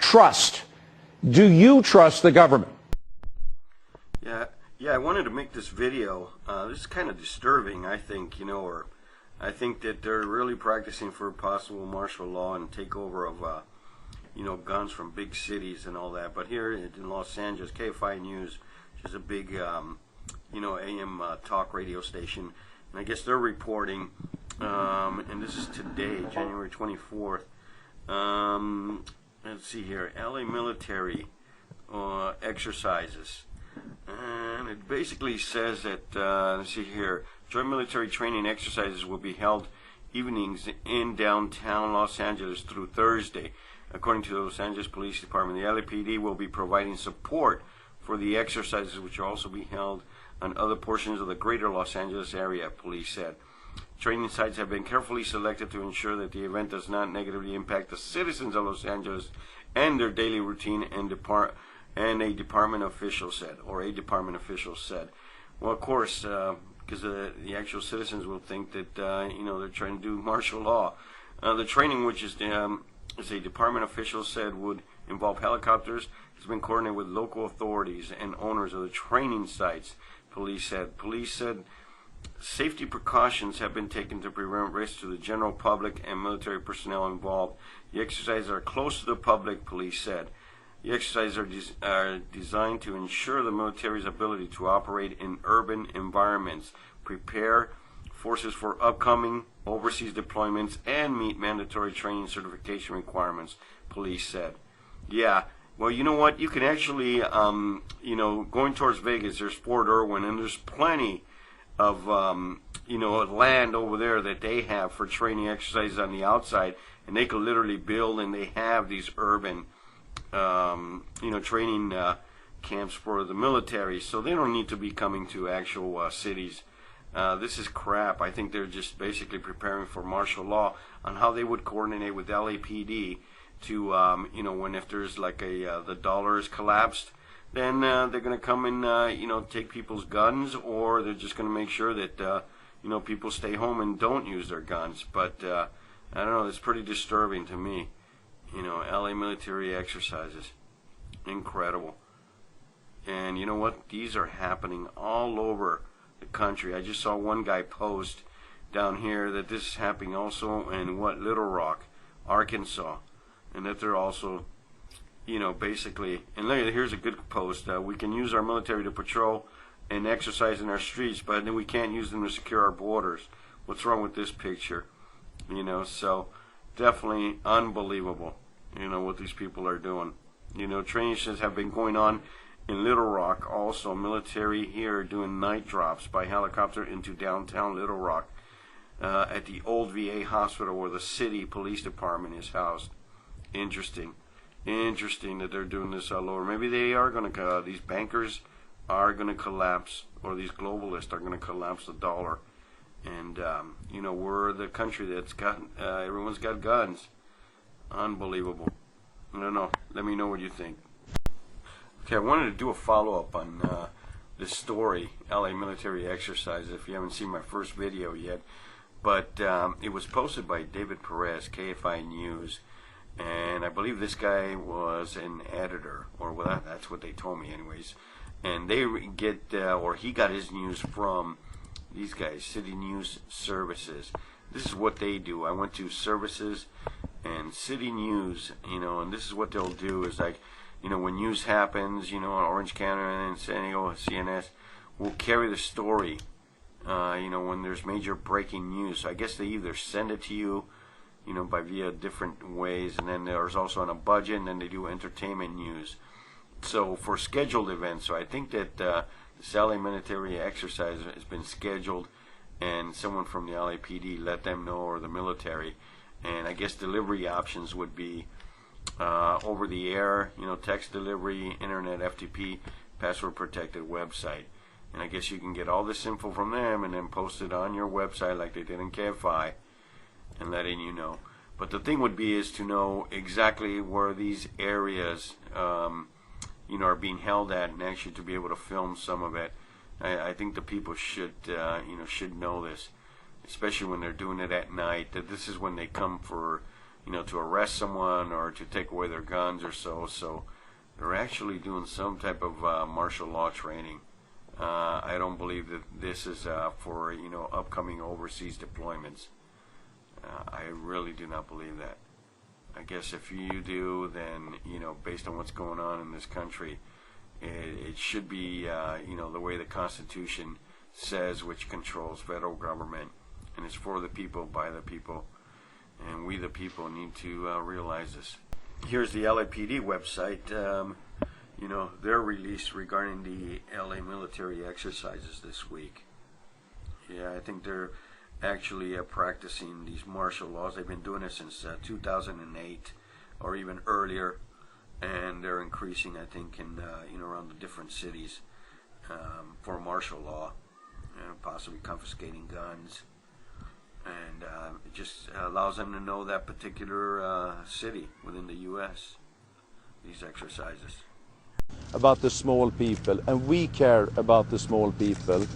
trust. Do you trust the government? Yeah, I wanted to make this video. This is kind of disturbing, I think, or I think that they're really practicing for possible martial law and takeover of, guns from big cities and all that. But here in Los Angeles, KFI News, which is a big, AM talk radio station, and I guess they're reporting, and this is today, January 24th. Let's see here, LA military exercises. And it basically says that, let's see here, joint military training exercises will be held evenings in downtown Los Angeles through Thursday. According to the Los Angeles Police Department, the LAPD will be providing support for the exercises, which will also be held on other portions of the greater Los Angeles area, police said. Training sites have been carefully selected to ensure that the event does not negatively impact the citizens of Los Angeles and their daily routine, a department official said. Well, of course, because the actual citizens will think that they're trying to do martial law. The training, which is as a department official said, would involve helicopters, has been coordinated with local authorities and owners of the training sites. Police said safety precautions have been taken to prevent risks to the general public and military personnel involved. The exercises are close to the public, police said. The exercises are designed to ensure the military's ability to operate in urban environments, prepare forces for upcoming overseas deployments, and meet mandatory training certification requirements, police said. Yeah, well, you know what? You can actually, going towards Vegas, there's Fort Irwin, and there's plenty of, land over there that they have for training exercises on the outside, and they could literally build, and they have these urban training camps for the military, so they don't need to be coming to actual cities. This is crap. I think they're just basically preparing for martial law on how they would coordinate with LAPD to, when if there's like the dollar is collapsed, then they're going to come and, take people's guns, or they're just going to make sure that, people stay home and don't use their guns. But, I don't know, it's pretty disturbing to me. LA military exercises. Incredible. And you know what? These are happening all over the country. I just saw one guy post down here that this is happening also in Little Rock, Arkansas. And that they're also, basically, and here's a good post. We can use our military to patrol and exercise in our streets, but then we can't use them to secure our borders. What's wrong with this picture? So definitely unbelievable, what these people are doing. Training sessions have been going on in Little Rock. Also, military here doing night drops by helicopter into downtown Little Rock at the old VA hospital where the city police department is housed. Interesting that they're doing this all over. Maybe they are going to, these bankers are going to collapse, or these globalists are going to collapse the dollar. And, we're the country that's got, everyone's got guns. Unbelievable. I don't know. Let me know what you think. Okay, I wanted to do a follow-up on this story, LA military exercise, if you haven't seen my first video yet. But it was posted by David Perez, KFI News. And I believe this guy was an editor, or well, that's what they told me anyways. And they he got his news from these guys, City News Services. This is what they do. I went to Services and City News, and this is what they'll do is like, when news happens, in Orange County and San Diego, CNS will carry the story, when there's major breaking news. So I guess they either send it to you, by via different ways, and then there's also on a budget, and then they do entertainment news. So for scheduled events, so I think that this LA military exercise has been scheduled, and someone from the LAPD let them know, or the military, and I guess delivery options would be over the air, text delivery, internet, FTP, password protected website. And I guess you can get all this info from them and then post it on your website like they did in KFI, and letting you know. But the thing would be is to know exactly where these areas are being held at, and actually to be able to film some of it. I think the people should should know this, especially when they're doing it at night, that this is when they come for to arrest someone or to take away their guns or so. So they're actually doing some type of martial law training. I don't believe that this is for upcoming overseas deployments. I really do not believe that. I guess if you do, then based on what's going on in this country, it should be the way the Constitution says, which controls federal government, and it's for the people, by the people, and we the people need to realize this. Here's the LAPD website. Their release regarding the LA military exercises this week. Yeah, I think they're actually practicing these martial laws. They've been doing it since 2008 or even earlier, and they're increasing, I think, in around the different cities for martial law, possibly confiscating guns, and it just allows them to know that particular city within the U.S. These exercises. About the small people, and we care about the small people.